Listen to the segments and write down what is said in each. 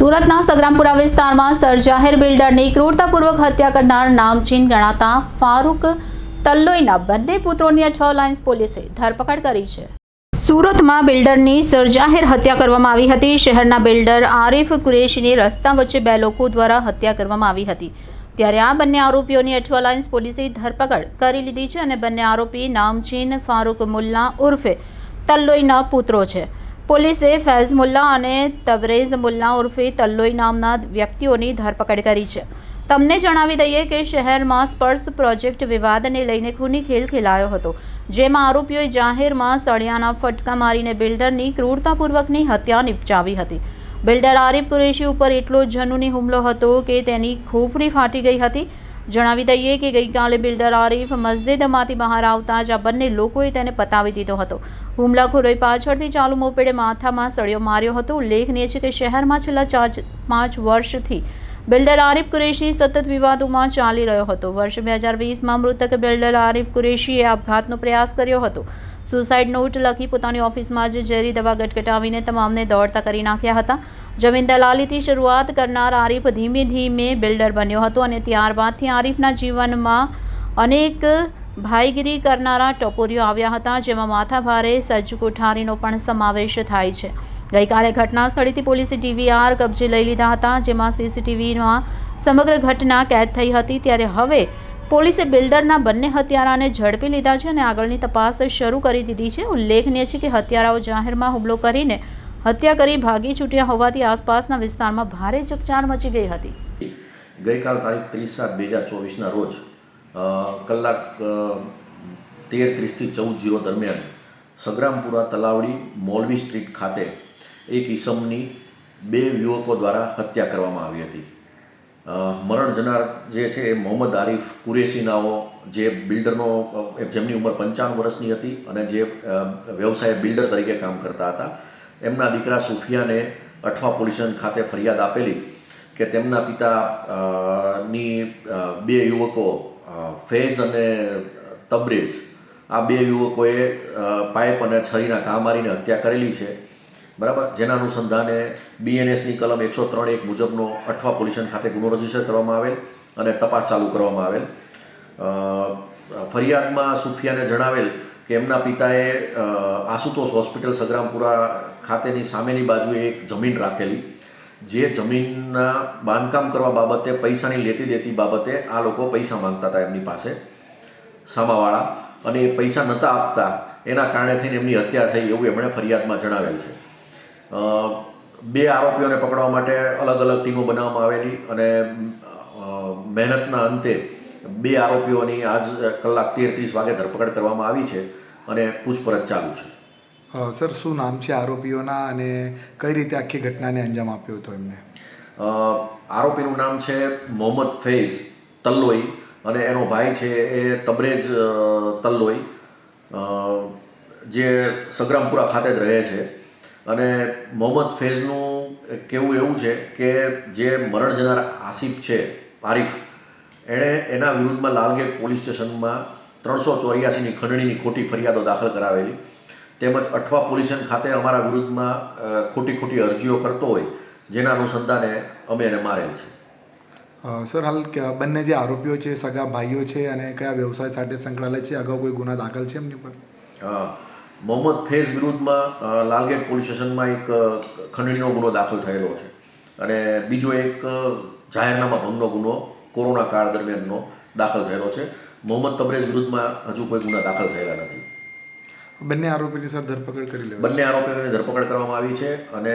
સુરતના સગ્રામપુરા વિસ્તારમાં સરજાહેર બિલ્ડરની ક્રૂરતાપૂર્વક હત્યા કરનાર નામચીન ગણાતા ફારૂક તલ્લોઈના બંને પુત્રોની 18 લાઇન્સ પોલીસે ધરપકડ કરી છે। સુરતમાં બિલ્ડરની સરજાહેર હત્યા કરવામાં આવી હતી। શહેરના બિલ્ડર આરિફ કુરેશીની રસ્તા વચ્ચે બે લોકો દ્વારા હત્યા કરવામાં આવી હતી। ત્યારે આ બંને આરોપીઓની 18 લાઇન્સ પોલીસે ધરપકડ કરી લીધી છે અને બંને આરોપી નામચીન ફારૂક મુલ્લા ઉર્ફે તલ્લોઈના પુત્રો છે। પોલીસે ફૈઝ મુલ્લા અને તબરેઝ મુલ્લા ઉર્ફે તલ્લોઈ નામના વ્યક્તિઓની ધરપકડ કરી છે। તમને જણાવી દઈએ કે શહેરમાં સ્પર્શ પ્રોજેક્ટ વિવાદને લઈને ખૂની ખેલ ખેલાયો હતો, જેમાં આરોપીઓએ જાહેરમાં સળિયાના ફટકા મારીને બિલ્ડરની ક્રૂરતાપૂર્વકની હત્યા નિપજાવી હતી। બિલ્ડર આરિફ કુરેશી ઉપર એટલો જનૂની હુમલો હતો કે તેની ખોપરી ફાટી ગઈ હતી। જણાવી દઈએ કે ગઈકાલે બિલ્ડર આરિફ મસ્જિદમાંથી બહાર આવતા જ આ બંને લોકોએ તેને પતાવી દીધો હતો। હુમલાખોરોએ પાછળથી ચાલુ મોપેડે માથામાં સળિયો માર્યો હતો। ઉલ્લેખનીય છે કે શહેરમાં છેલ્લા 4-5 વર્ષથી બિલ્ડર આરિફ કુરેશી સતત વિવાદોમાં ચાલી રહ્યો હતો। વર્ષ 2020માં મૃતક બિલ્ડર આરિફ કુરેશીએ આપઘાતનો પ્રયાસ કર્યો હતો। સુસાઇડ નોટ લખી પોતાની ઓફિસમાં જ ઝેરી દવા ગટગટાવીને તમામને દોડતા કરી નાખ્યા હતા। જમીન દલાલીથી શરૂઆત કરનાર આરિફ ધીમે ધીમે બિલ્ડર બન્યો હતો અને ત્યારબાદથી આરિફના જીવનમાં અનેક ભાઈગીરી કરનારા ટપોરીઓ આવ્યા હતા, જેમાં માથાભારે સજ્જ કોઠારીનો પણ સમાવેશ થાય છે। ગઈકાલે ઘટના સ્થળેથી પોલીસે DVR કબજે લઈ લીધા હતા, જેમાં CCTVમાં સમગ્ર ઘટના કેદ થઈ હતી। ત્યારે હવે પોલીસે બિલ્ડરના બંને હત્યારાને ઝડપી લીધા છે અને આગળની તપાસ શરૂ કરી દીધી છે। ઉલ્લેખનીય છે કે હત્યારાઓ જાહેરમાં હુમલો કરીને હત્યા કરી ભાગી છૂટ્યા હોવાથી આસપાસના વિસ્તારમાં ભારે ચકચાર મચી ગઈ હતી। ગઈકાલ તારીખ 30/7/2024ના રોજ કલાક 13:30 થી 14:00 દરમિયાન સગ્રામપુરા તલાવડી મૌલવી સ્ટ્રીટ ખાતે એક ઈસમની બે યુવકો દ્વારા હત્યા કરવામાં આવી હતી। મરણ જનાર જે છે એ મોહમ્મદ આરિફ કુરેશી નાઓ, જે બિલ્ડરનો જેમની ઉંમર 55 વર્ષની હતી અને જે વ્યવસાય બિલ્ડર તરીકે કામ કરતા હતા। એમના દીકરા સુફિયાને અઠવા પોલીસ સ્ટેશન ખાતે ફરિયાદ આપેલી કે તેમના પિતાની બે યુવકો ફૈઝ અને તબરેજ, આ બે યુવકોએ પાઇપ અને છરીના ઘા મારીને હત્યા કરેલી છે, બરાબર। જેના અનુસંધાને BNSની કલમ 103(1) મુજબનો અઠવા પોલીસ સ્ટેશન ખાતે ગુનો રજીસ્ટર કરવામાં આવેલ અને તપાસ ચાલુ કરવામાં આવેલ। ફરિયાદમાં સુફિયાને જણાવેલ કે એમના પિતાએ આશુતોષ હોસ્પિટલ સગ્રામપુરા ખાતેની સામેની બાજુએ એક જમીન રાખેલી, જે જમીનના બાંધકામ કરવા બાબતે પૈસાની લેતી દેતી બાબતે આ લોકો પૈસા માંગતા હતા એમની પાસે, સામાવાળા, અને એ પૈસા નહોતા આપતા, એના કારણે થઈને એમની હત્યા થઈ એવું એમણે ફરિયાદમાં જણાવેલ છે। બે આરોપીઓને પકડવા માટે અલગ અલગ ટીમો બનાવવામાં આવેલી અને મહેનતના અંતે બે આરોપીઓની આજ કલાક 13:30 વાગે ધરપકડ કરવામાં આવી છે અને પૂછપરછ ચાલુ છે। સર, શું નામ છે આરોપીઓના અને કઈ રીતે આખી ઘટનાને અંજામ આપ્યો હતો એમને? આરોપીનું નામ છે મોહમ્મદ ફૈઝ તલ્લોઈ અને એનો ભાઈ છે એ તબરેજ તલ્લોઈ, જે સગ્રામપુરા ખાતે જ રહે છે। અને મોહમ્મદ ફૈઝનું કહેવું એવું છે કે જે મરણ જનાર આસિફ છે આરિફ, એણે એના વિરુદ્ધમાં લાલગેટ પોલીસ સ્ટેશનમાં 384ની ખંડણીની ખોટી ફરિયાદો દાખલ કરાવેલી, તેમજ અઠવા પોલીસ સ્ટેશન ખાતે અમારા વિરુદ્ધમાં ખોટી અરજીઓ કરતો હોય, જેના અનુસંધાને અમે એને મારેલ છે। સર, હાલ બંને જે આરોપીઓ છે સગા ભાઈઓ છે અને કયા વ્યવસાય સાથે સંકળાયેલા છે? અગાઉ કોઈ ગુના દાખલ છે એમની પર? મોહમ્મદ ફૈઝ વિરુદ્ધમાં લાલગેટ પોલીસ સ્ટેશનમાં એક ખંડણીનો ગુનો દાખલ થયેલો છે અને બીજો એક જાહેરનામા ભંગનો ગુનો કોરોના કાળ દરમિયાનનો દાખલ થયેલો છે। મોહમ્મદ તબરેજ વિરુદ્ધમાં હજુ કોઈ ગુના દાખલ થયેલા નથી। બંને આરોપીની સર ધરપકડ કરી લેવાઈ? બંને આરોપીઓની ધરપકડ કરવામાં આવી છે અને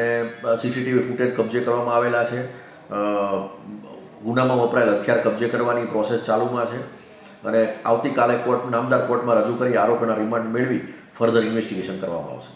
CCTV ફૂટેજ કબજે કરવામાં આવેલા છે। ગુનામાં વપરાયેલ હથિયાર કબજે કરવાની પ્રોસેસ ચાલુમાં છે અને આવતીકાલે નામદાર કોર્ટમાં રજૂ કરી આરોપીના રિમાન્ડ મેળવી ફર્ધર ઇન્વેસ્ટિગેશન કરવામાં આવશે।